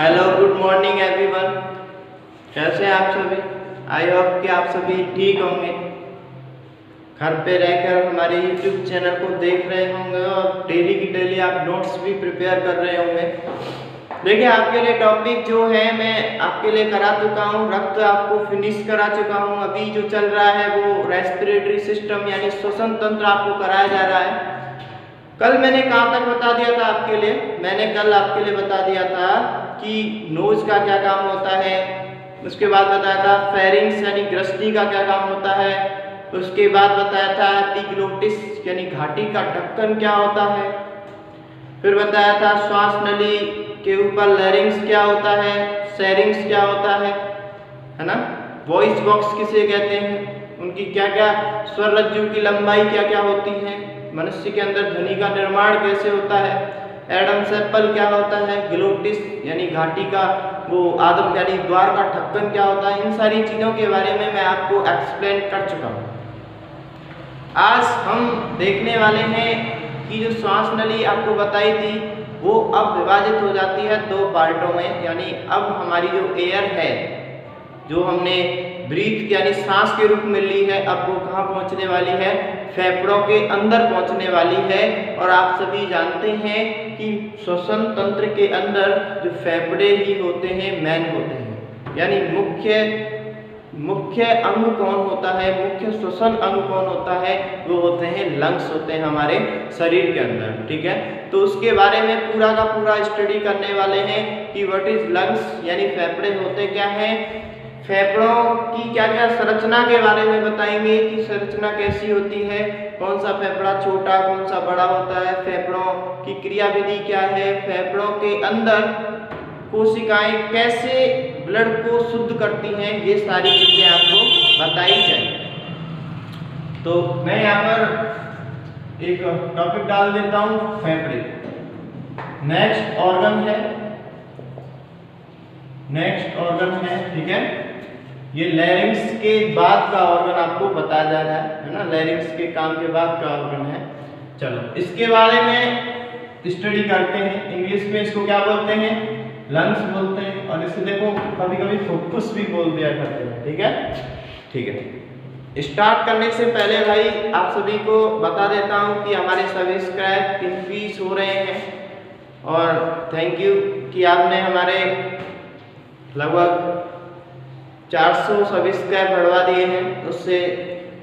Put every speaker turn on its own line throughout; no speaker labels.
Hello, good morning everyone. कैसे हैं आप सभी? आई होप कि आप सभी ठीक होंगे। घर पे रहकर हमारे यूट्यूब चैनल को देख रहे होंगे और डेली की डेली आप नोट्स भी प्रिपेयर कर रहे होंगे। देखिए, आपके लिए टॉपिक जो है मैं आपके लिए करा चुका हूँ, रक्त आपको फिनिश करा चुका हूँ। अभी जो चल रहा है वो रेस्पिरेटरी सिस्टम यानी श्वसन तंत्र आपको कराया जा रहा है। कल मैंने कहाँ तक बता दिया था आपके लिए? मैंने कल आपके लिए बता दिया था कि नोज का क्या काम होता है, उसके बाद बताया था फेरिंग्स यानी ग्रसनी का क्या काम होता है, उसके बाद बताया था एपिग्लोटिस यानी घाटी का ढक्कन क्या होता है, फिर बताया था श्वास नली के ऊपर लैरिंग्स क्या होता है, सेरिंग्स क्या होता है ना, वॉइस बॉक्स किसे कहते हैं, उनकी क्या क्या स्वर रज्जु की लंबाई क्या क्या होती है, मनुष्य के अंदर ध्वनि का निर्माण कैसे होता है, एडम्स एप्पल क्या होता है, ग्लोटिस यानी घाटी का वो आदम यानी द्वार का ढक्कन क्या होता है। इन सारी चीज़ों के बारे में मैं आपको एक्सप्लेन कर चुका हूँ। आज हम देखने वाले हैं कि जो श्वास नली आपको बताई थी वो अब विभाजित हो जाती है दो पार्टों में। यानी अब हमारी जो एयर है जो हमने ब्रीथ यानी सांस के रूप में ली है, अब वो कहाँ पहुँचने वाली है? फेफड़ों के अंदर पहुँचने वाली है। और आप सभी जानते हैं कि श्वसन तंत्र के अंदर जो फेफड़े ही होते हैं मेन होते हैं। यानी मुख्य अंग कौन होता है, मुख्य श्वसन अंग कौन होता है? वो होते हैं लंग्स, होते हैं हमारे शरीर के अंदर। ठीक है, तो उसके बारे में पूरा का पूरा स्टडी करने वाले हैं कि व्हाट इज लंग्स यानी फेफड़े होते क्या हैं, फेफड़ों की क्या क्या संरचना के बारे में बताएंगे कि संरचना कैसी होती है, कौन सा फेफड़ा छोटा कौन सा बड़ा होता है, फेफड़ों की क्रियाविधि क्या है, फेफड़ों के अंदर कोशिकाएं कैसे ब्लड को शुद्ध करती हैं, ये सारी चीजें आपको बताई जाएंगी। तो मैं यहाँ पर एक टॉपिक डाल देता हूँ, फेफड़े। नेक्स्ट ऑर्गन है, ठीक है। ये लैरिंग्स के बाद का ऑर्गन आपको बताया जा रहा है ना, लैरिंग्स के काम के बाद का ऑर्गन है। चलो इसके बारे में स्टडी करते हैं। इंग्लिश में इसको क्या बोलते हैं? लंग्स बोलते हैं। और इसे देखो कभी कभी फुफ्फुस भी बोल दिया करते हैं। ठीक है। स्टार्ट करने से पहले भाई आप सभी को बता देता हूँ कि हमारे सब्सक्राइब इंक्रीज हो रहे हैं और थैंक यू कि आपने हमारे लगभग 400 सब्सक्राइब बढ़वा दिए हैं। उससे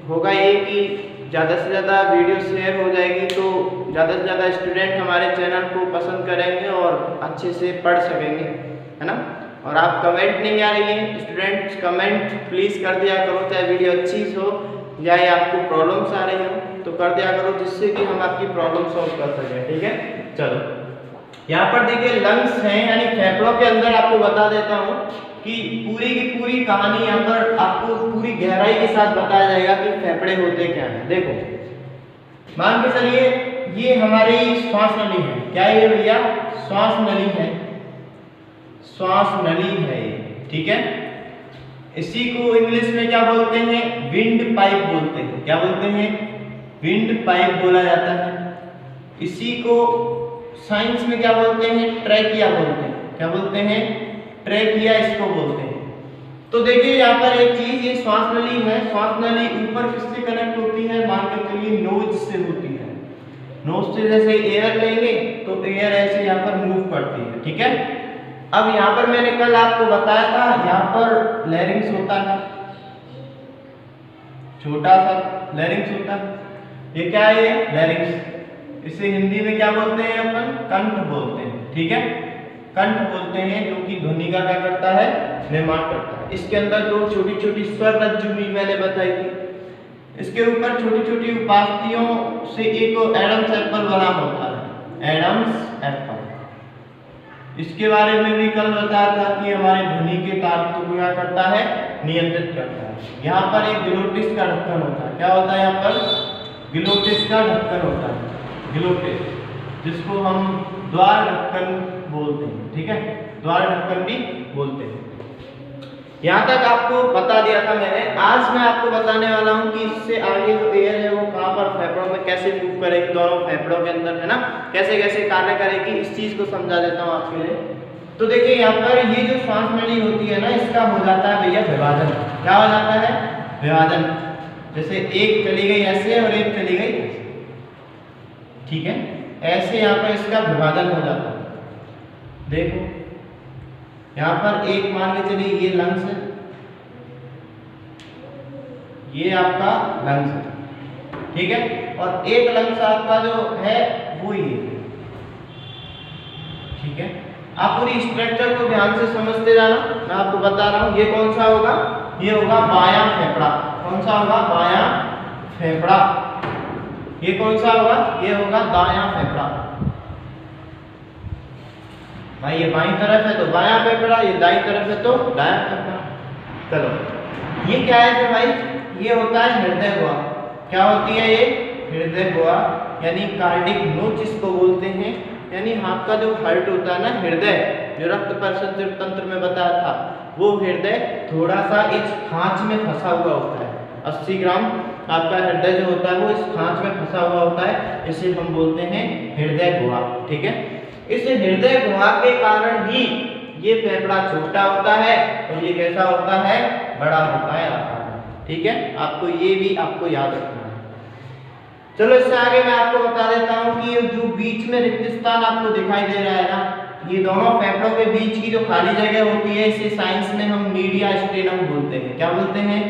होगा ये कि ज़्यादा से ज़्यादा वीडियो शेयर हो जाएगी तो ज़्यादा से ज़्यादा स्टूडेंट हमारे चैनल को पसंद करेंगे और अच्छे से पढ़ सकेंगे, है ना। और आप कमेंट नहीं आ रही है स्टूडेंट्स, कमेंट प्लीज़ कर दिया करो, चाहे वीडियो अच्छी हो या आपको प्रॉब्लम्स आ रही हो तो कर दिया करो, जिससे कि हम आपकी प्रॉब्लम सॉल्व कर सकें। ठीक है, चलो यहाँ पर देखिए लंग्स हैं यानी फेफड़ों के अंदर आपको बता देता हूँ कि पूरी की पूरी कहानी यहाँ पर आपको पूरी गहराई के साथ बताया जाएगा कि फेफड़े होते क्या हैं। देखो मान के चलिए ये हमारी श्वास नली है। क्या ये भैया? श्वास नली है, श्वास नली है, ठीक है। इसी को इंग्लिश में क्या बोलते हैं? विंड पाइप बोलते हैं। क्या बोलते हैं? विंड पाइप बोला जाता है। इसी को साइंस में क्या बोलते हैं? ट्रैकिया बोलते हैं। क्या बोलते हैं? ट्रैकिया इसको बोलते हैं। तो देखिए यहाँ पर एक चीज, ये श्वास नली है, श्वास नली ऊपर किससे कनेक्ट होती है? मान के चलिए नोज से होती है। नोज से जैसे एयर लेंगे तो एयर ऐसे यहाँ पर मूव करती है, ठीक है। अब यहाँ पर मैंने कल आपको बताया था यहाँ पर लैरिंग्स होता है, छोटा सा लैरिंग्स होता है। ये क्या है? लैरिंग्स। इसे हिंदी में क्या बोलते हैं? अपन कंठ बोलते हैं, ठीक है। कंठ बोलते हैं जो कि ध्वनि का क्या करता है? निर्माण करता है। इसके अंदर दो छोटी छोटी स्वर रज्जु भी मैंने बताई थी। इसके ऊपर छोटी छोटी उपास्थियों से एक एडम्स एप्पल बना होता है, एडम्स एप्पल। इसके बारे में भी कल बताया था कि हमारे ध्वनि के तार को क्या करता है? नियंत्रित करता है। यहाँ पर एक ग्लोटिस का ढक्कन होता है। क्या होता है यहाँ पर? ग्लोटिस का ढक्कन होता है, ग्लोटिस, जिसको हम द्वार ढक्कन बोलते हैं, ठीक है। द्वार ढक्कन भी बोलते हैं। यहाँ तक आपको बता दिया था मैंने। आज मैं आपको बताने वाला हूँ कि इससे आगे जो एयर है वो कहाँ पर फेफड़ों में कैसे मूव करेगी, दोनों फेफड़ों के अंदर, है ना, कैसे कैसे कार्य करेगी, इस चीज को समझा देता हूँ आपके लिए। तो देखिए यहाँ पर ये जो श्वास नली होती है ना, इसका हो जाता है भैया विभाजन। क्या हो जाता है? विभाजन। जैसे एक चली गई ऐसे और एक चली गई ऐसे, ठीक है, ऐसे यहाँ पर इसका विभाजन हो जाता है। देखो यहाँ पर एक मान के चलिए ये लंग्स है, ये आपका लंग्स है, ठीक है, और एक लंग्स आपका जो है वो ये, ठीक है। आप पूरी स्ट्रक्चर को ध्यान से समझते जाना, मैं आपको बता रहा हूं। ये कौन सा होगा? ये होगा बायां फेफड़ा। कौन सा होगा? बायां फेफड़ा। ये कौन सा होगा? ये होगा दायां फेफड़ा। भाई ये बाईं तरफ है तो बायां फेफड़ा, ये दाईं तरफ है तो दायां फेफड़ा। चलो ये क्या है फिर भाई? ये होता है हृदय गुहा। क्या होती है ये? हृदय गुहा, यानी कार्डिक नोच इसको बोलते हैं। यानी आपका जो हार्ट होता है ना, हृदय, जो रक्त परिसंचरण तंत्र में बताया था, वो हृदय थोड़ा सा इस खांच में फंसा हुआ होता है। 80 ग्राम आपका हृदय जो होता है वो इस खांच में फंसा हुआ होता है, इसे हम बोलते हैं हृदय गुहा, ठीक है। इस हृदय गुहा के कारण ही ये फेफड़ा छोटा होता है और ये कैसा होता है? बड़ा होता है आकार में, ठीक है। आपको ये भी आपको याद रखना है। चलो इससे आगे मैं आपको बता देता हूँ कि ये जो बीच में रिक्त स्थान आपको दिखाई दे रहा है ना, ये दोनों फेफड़ों के बीच की जो खाली जगह होती है, इसे साइंस में हम मीडिया स्टेनम बोलते हैं। क्या बोलते हैं?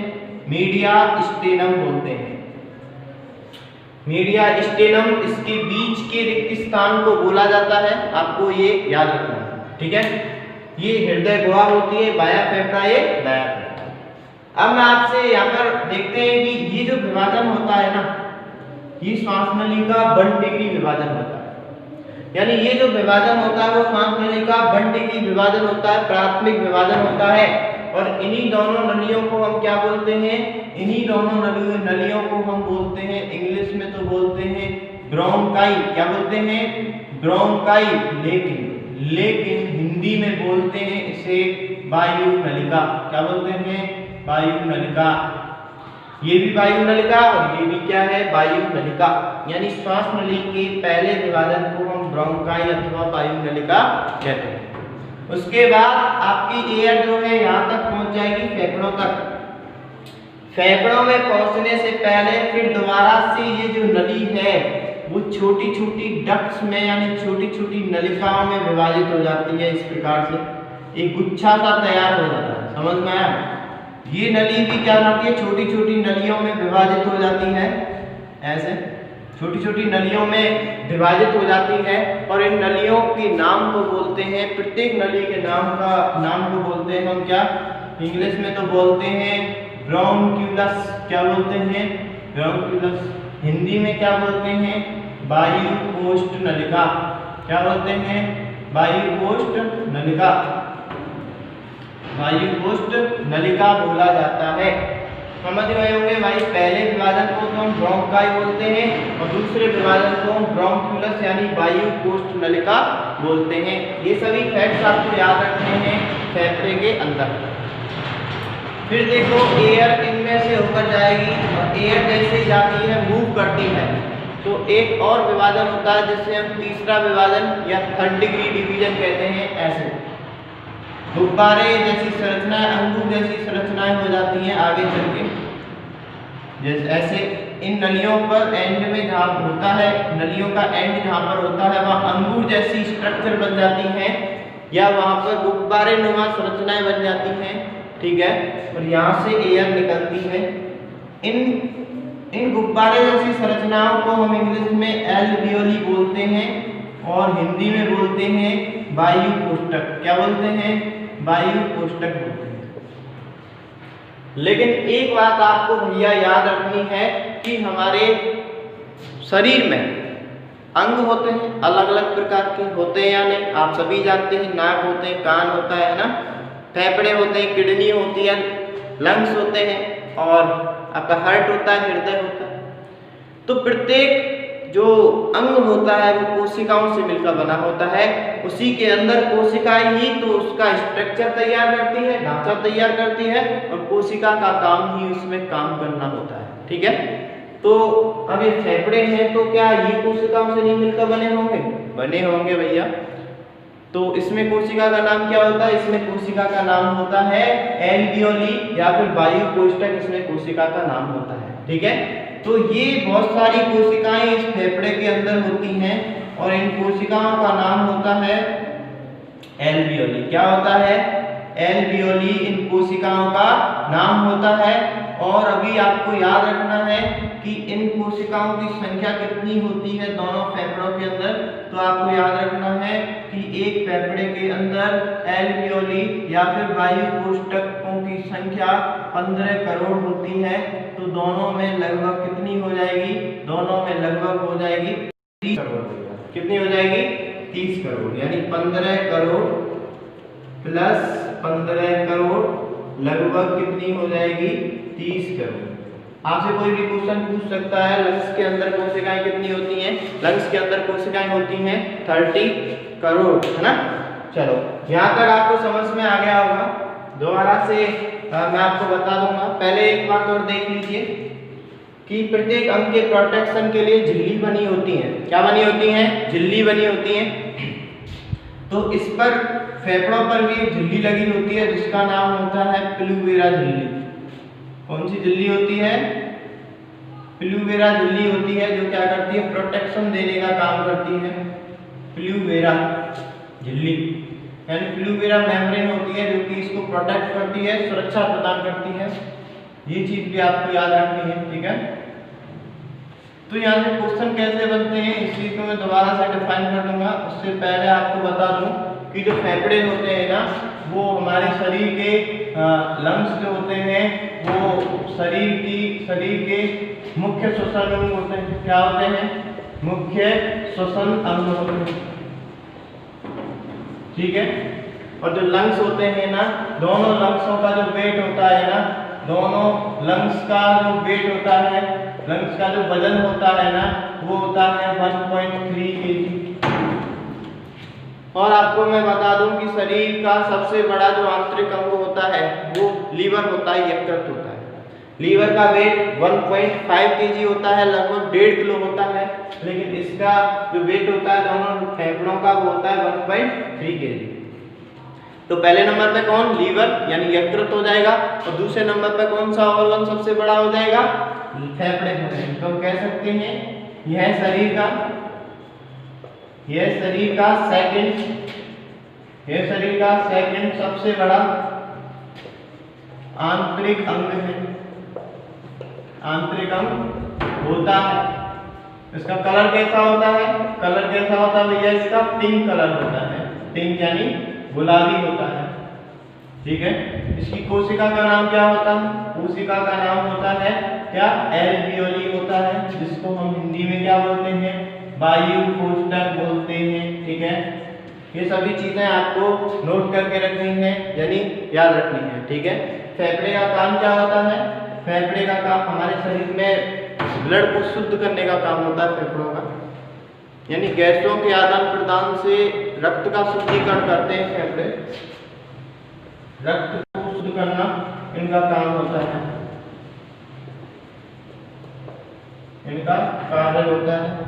मीडिया स्टेनम बोलते हैं। मीडिया स्टेनम, इसके बीच के रिक्त स्थान को बोला जाता है। आपको ये याद रखना है, ठीक है। ये हृदय गुहा होती है, बायां फेफड़ा, ये दायां फेफड़ा। अब मैं आपसे यहाँ पर देखते हैं कि ये जो विभाजन होता है ना, ये श्वास नली का 1 डिग्री विभाजन होता है। यानी ये जो विभाजन होता है वो श्वास नली का 1 डिग्री विभाजन होता है, प्राथमिक विभाजन होता है। और इन्हीं दोनों नलियों को हम क्या बोलते हैं? इन्हीं दोनों नलियों को हम बोलते हैं, इंग्लिश में तो बोलते हैं ब्रोंकाई। क्या बोलते हैं? ब्रोंकाई। लेकिन हिंदी में बोलते हैं इसे वायु नलिका। क्या बोलते हैं? वायु नलिका। ये भी वायु नलिका और ये भी क्या है? वायु नलिका। यानी श्वास नली के पहले विभाजन को हम ब्रोंकाई अथवा वायु नलिका कहते हैं। उसके बाद आपकी एयर जो है यहाँ तक पहुँच जाएगी फेफड़ों तक। फेफड़ों में पहुँचने से पहले फिर दोबारा से ये जो नली है वो छोटी छोटी डक्ट्स में, यानी छोटी छोटी नलिकाओं में विभाजित हो जाती है। इस प्रकार से एक गुच्छा सा तैयार हो जाता है। समझ में आया? ये नली भी क्या होती है? छोटी छोटी नलियों में विभाजित हो जाती है। ऐसे छोटी छोटी नलियों में विभाजित हो जाती है और इन नलियों के नाम को बोलते हैं, प्रत्येक नली के नाम को बोलते हैं हम क्या? इंग्लिश में तो बोलते हैं ब्रोंक्यूलस। क्या बोलते हैं? ब्रोंक्यूलस। हिंदी में क्या बोलते हैं? वायु कोष्ठ नलिका। क्या बोलते हैं? वायु कोष्ठ नलिका। वायु कोष्ठ नलिका बोला जाता है। समझ गए होंगे भाई? पहले विभाजन को तो हम ब्रोंकाई बोलते हैं और दूसरे विभाजन को हम ब्रोंक्यूलस यानी वायु कोष्ठ नलिका बोलते हैं। ये सभी फैक्ट्स आपको याद रखने हैं फेफड़े के अंदर। फिर देखो एयर इनमें से होकर जाएगी और एयर जैसे जाती है, मूव करती है, तो एक और विभाजन होता है जिसे हम तीसरा विभाजन या 3rd डिग्री डिवीजन कहते हैं। ऐसे गुब्बारे जैसी संरचनाएं, अंगूर जैसी संरचनाएं हो जाती हैं आगे चल के। जैसे ऐसे इन नलियों पर एंड में जहाँ होता है, नलियों का एंड जहाँ पर होता है वहाँ अंगूर जैसी स्ट्रक्चर बन जाती हैं या वहाँ पर गुब्बारे नुमा संरचनाएं बन जाती हैं, ठीक है। और यहाँ से एयर निकलती है। इन गुब्बारे जैसी संरचनाओं को हम इंग्लिश में एल्वियोली बोलते हैं और हिंदी में बोलते हैं वायु कोष्ठक। क्या बोलते हैं? वायु कोष्ठक बोलते हैं। लेकिन एक बात आपको भैया याद रखनी है कि हमारे शरीर में अंग होते हैं, अलग अलग प्रकार के होते हैं या नहीं, आप सभी जानते हैं। नाक होते हैं, कान होता है ना, फेफड़े होते हैं, किडनी होती है, लंग्स होते हैं और आपका हार्ट होता है, हृदय होता है। तो प्रत्येक जो अंग होता है वो कोशिकाओं से मिलकर बना होता है। उसी के अंदर कोशिकाएं ही तो उसका स्ट्रक्चर तैयार करती है, ढांचा तैयार करती है और कोशिका का काम ही उसमें काम करना होता है, ठीक है। तो अब ये फेफड़े हैं तो क्या ये कोशिकाओं से नहीं मिलकर बने होंगे? बने होंगे भैया। तो इसमें कोशिका का नाम क्या होता है? इसमें कोशिका का नाम होता है एल्वियोली या फिर वायु कोष्ठक, इसमें कोशिका का नाम होता है। ठीक है, तो ये बहुत सारी कोशिकाएं इस फेफड़े के अंदर होती हैं और इन कोशिकाओं का नाम होता है एल्वियोली। क्या होता है? एल्वियोली इन कोशिकाओं का नाम होता है। और अभी आपको याद रखना है कि इन कोशिकाओं की संख्या कितनी होती है दोनों फेफड़ों के अंदर। तो आपको याद रखना है कि एक फेफड़े के अंदर एल्वियोली या फिर वायु कोष्ठकों की संख्या 15 करोड़ होती है। तो दोनों में लगभग कितनी हो जाएगी? दोनों में लगभग हो जाएगी 30 करोड़। कितनी हो जाएगी? 30 करोड़, यानी 15 करोड़ प्लस 15 करोड़ लगभग कितनी हो जाएगी? 30 करोड़। आपसे कोई भी क्वेश्चन पूछ सकता है लंग्स के अंदर कोशिकाएं कितनी होती हैं? लंग्स के अंदर कोशिकाएं होती हैं 30 करोड़, है ना। चलो, यहाँ तक आपको समझ में आ गया होगा। दोबारा से मैं आपको बता दूंगा। पहले एक बात और देख लीजिए कि प्रत्येक अंग के प्रोटेक्शन के लिए झिल्ली बनी होती है। क्या बनी होती है? झिल्ली बनी होती है। तो इस पर फेफड़ों पर भी एक झिल्ली लगी होती है जिसका नाम होता है पिलुवेरा झिल्ली। कौन सी झिल्ली होती है? पिलुवेरा झिल्ली होती है, जो क्या करती है? प्रोटेक्शन देने का काम करती है। पिलुवेरा झिल्ली यानी पिलुवेरा मेम्ब्रेन होती है जो कि इसको प्रोटेक्ट करती है, सुरक्षा प्रदान करती है। ये चीज भी आपको याद रखनी है। ठीक है, तो यहाँ से क्वेश्चन कैसे बनते हैं इस चीज को मैं दोबारा से डिफाइन कर दूंगा। उससे पहले आपको बता दूं कि जो फेफड़े होते हैं ना, वो हमारे शरीर के लंग्स जो होते हैं वो शरीर के मुख्य श्वसन अंग होते हैं। क्या होते हैं? मुख्य श्वसन अंग होते हैं। ठीक है, और जो लंग्स होते हैं ना, दोनों लंग्सों का जो वेट होता है ना, दोनों लंग्स का जो वेट होता है, लंग्स का जो वजन होता है ना, वो होता है 1.3 kg। और आपको मैं बता दूं कि शरीर का सबसे बड़ा जो आंतरिक अंग होता है वो लीवर होता है, यकृत होता है। लीवर का वेट 1.5 kg होता है, लगभग 1.5 किलो होता है। लेकिन इसका जो वेट होता है दोनों फेफड़ों का वो होता है 1.3 kg। तो पहले नंबर पे कौन? लीवर यानी यकृत हो जाएगा। और दूसरे नंबर पे कौन सा ऑर्गन सबसे बड़ा हो जाएगा? फेफड़े हो जाएंगे। तो हम कह सकते हैं यह शरीर का सेकंड सबसे बड़ा आंतरिक अंग है, आंतरिक अंग होता है। इसका कलर कैसा होता है? कलर कैसा होता है भैया? इसका पिंक कलर होता है। पिंक यानी गुलाबी होता है। ठीक है, इसकी कोशिका का नाम क्या होता है? कोशिका का नाम होता है क्या? एल्वियोली होता है, जिसको हम हिंदी में क्या बोलते हैं? वायु कोष्ठक बोलते हैं। ठीक है, ये सभी चीजें आपको नोट करके रखनी है, यानी याद रखनी है। ठीक है, फेफड़े का काम क्या होता है? फेफड़े का काम हमारे शरीर में ब्लड को शुद्ध करने का काम होता है फेफड़ों का, यानी गैसों के आदान प्रदान से रक्त का शुद्धिकरण करते हैं फेफड़े। रक्त को शुद्ध करना इनका काम होता है, इनका कार्य होता है।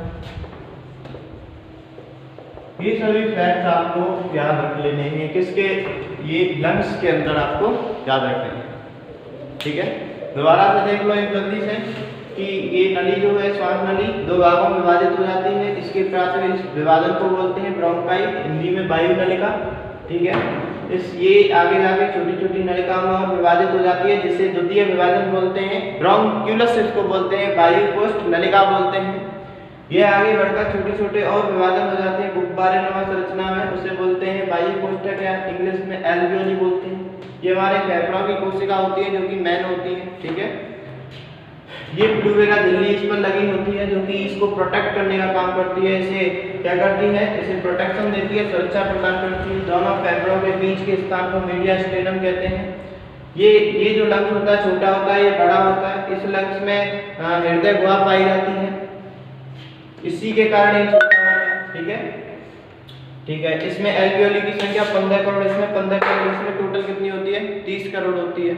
ये सभी फैक्ट्स आपको याद रख लेने हैं। किसके? ये लंग्स के अंदर आपको याद रखने हैं। ठीक है, दोबारा से देख लो एक जल्दी से कि ये नली जो है, श्वास नली 2 भागों में विभाजित हो जाती है। इसके प्राथमिक विभाजन को बोलते हैं ब्रोंकाई, हिंदी में वायु नलिका। ठीक है, ये आगे जाके छोटी छोटी नलिकाओं में विभाजित हो जाती है, जिसे द्वितीय विभाजन बोलते हैं। ब्रोंक्यूलस इसको बोलते हैं, वायु कोष्ठ नलिका बोलते हैं। ये आगे बढ़कर छोटे छोटे और विभाजन हो जाते हैं गुब्बारेनुमा संरचना में, उसे बोलते हैं वायु कोष्ठक या इंग्लिश में एल्वियोली बोलते हैं। ये हमारे फेफड़ों की कोशिका होती है जो कि मेन होती है। ठीक है, ये पिलुवेरा झिल्ली इस पर लगी होती है जो कि इसको प्रोटेक्ट करने का काम करती है। इसे क्या करती है? इसे प्रोटेक्शन देती है, सुरक्षा प्रदान करती है। दोनों फेफड़ों के बीच के स्थान को मीडियास्टेनम कहते हैं। ये जो लंग्स होता है छोटा होता है, ये बड़ा होता है। इस लंग्स में हृदय गुहा पाई जाती है, इसी के कारण ये छोटा होता है। ठीक है, ठीक है, इसमें एल्वियोली की संख्या 15 करोड़, इसमें 15 करोड़, इसमें टोटल कितनी होती है? 30 करोड़ होती है।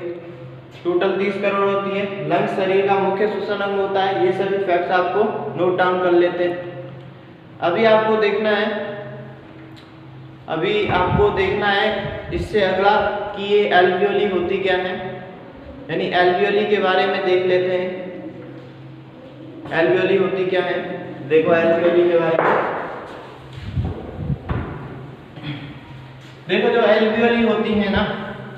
टोटल 30 करोड़ होती है। लंग्स शरीर का मुख्य श्वसन अंग होता है। ये सभी फैक्ट्स आपको नोट डाउन कर लेते हैं। अभी आपको देखना है अभी आपको देखना है इससे अगला कि ये एल्वियोली होती क्या है, यानी एल्वियोली के बारे में देख लेते हैं। एल्वियोली होती क्या है, देखो एल्वियोली के बारे में। देखो जो एल्वियोली होती है ना,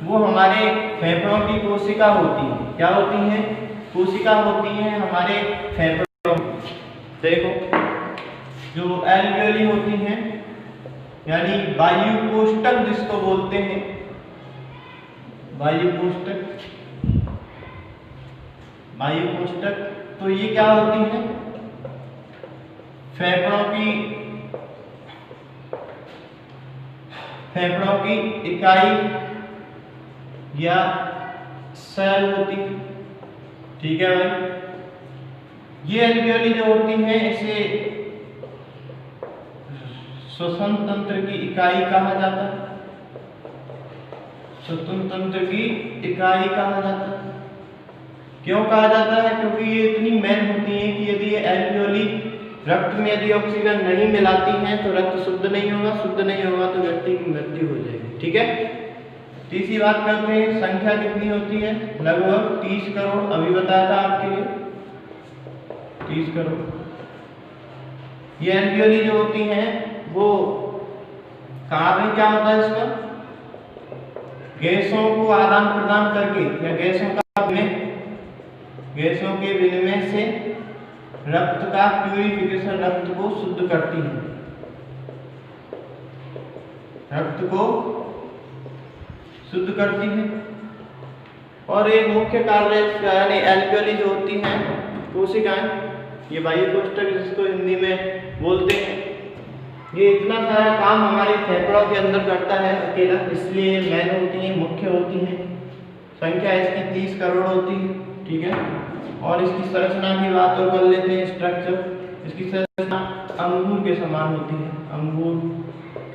वो हमारे फेफड़ों की कोशिका होती है। क्या होती है? कोशिका होती है हमारे फेफड़ों। देखो जो एल्वियोली होती हैं यानी वायु कोष्ठक जिसको बोलते हैं, वायु कोष्ठक, वायु कोष्ठक, तो ये क्या होती है? फेफड़ों की इकाई या सेल होती है। ठीक है भाई, ये एल्वियोली जो होती है इसे श्वसन तंत्र की इकाई कहा जाता है। श्वसन तंत्र की इकाई कहा जाता है। क्यों कहा जाता है? क्योंकि ये इतनी मेन होती है कि यदि ये एल्वियोली रक्त में यदि ऑक्सीजन नहीं मिलाती हैं तो रक्त शुद्ध नहीं होगा, शुद्ध नहीं होगा तो व्यक्ति की मृत्यु हो जाएगी। ठीक है, तीसरी बात करते हैं, संख्या कितनी होती है? लगभग 30 करोड़। अभी बताया था आपके लिए 30 करोड़। ये एल्वियोली जो होती हैं वो कार्य क्या होता है इसका? गैसों को आदान प्रदान करके या गैसों के विनिमय से रक्त का प्यूरिफिकेशन, रक्त को शुद्ध करती है, रक्त को शुद्ध करती है। और एक मुख्य कार्य यानी एल्वियोली जो होती हैं कोशिकाएं, ये वायु कोष्ठक जिसको हिंदी में बोलते हैं, ये इतना सारा काम हमारे फेफड़ों के अंदर करता है अकेला, इसलिए मेन होती है, मुख्य होती है। संख्या इसकी 30 करोड़ होती है। ठीक है, और इसकी संरचना की बात और कर लेते हैं। स्ट्रक्चर, इसकी संरचना अंगूर के समान होती है, अंगूर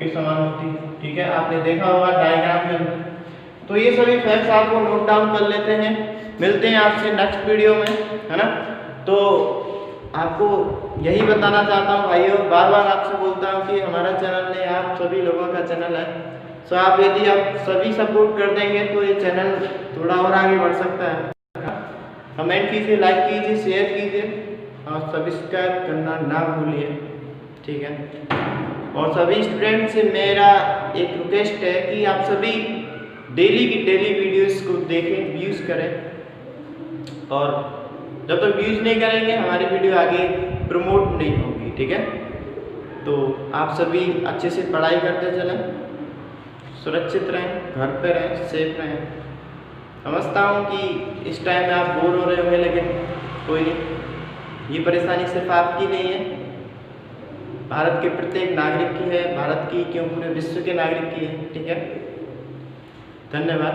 के समान होती है। ठीक है, आपने देखा होगा डायग्राम के अंदर। तो ये सभी फैक्ट्स आपको नोट डाउन कर लेते हैं। मिलते हैं आपसे नेक्स्ट वीडियो में, है ना। तो आपको यही बताना चाहता हूँ भाइयों, बार बार आपसे बोलता हूँ कि हमारा चैनल नहीं, आप सभी लोगों का चैनल है। सो आप यदि आप सभी सपोर्ट कर देंगे तो ये चैनल थोड़ा और आगे बढ़ सकता है। कमेंट कीजिए, लाइक कीजिए, शेयर कीजिए और सब्सक्राइब करना ना भूलिए। ठीक है, और सभी स्टूडेंट से मेरा एक रिक्वेस्ट है कि आप सभी डेली की डेली वीडियोस को देखें, व्यूज़ करें। और जब तक व्यूज़ नहीं करेंगे हमारी वीडियो आगे प्रमोट नहीं होगी। ठीक है, तो आप सभी अच्छे से पढ़ाई करते चलें, सुरक्षित रहें, घर पे रहें, सेफ रहें। समझता हूँ कि इस टाइम में आप बोर हो रहे होंगे, लेकिन कोई नहीं, ये परेशानी सिर्फ आपकी नहीं है, भारत के प्रत्येक नागरिक की है। भारत की क्यों, पूरे विश्व के नागरिक की है। ठीक है, धन्यवाद।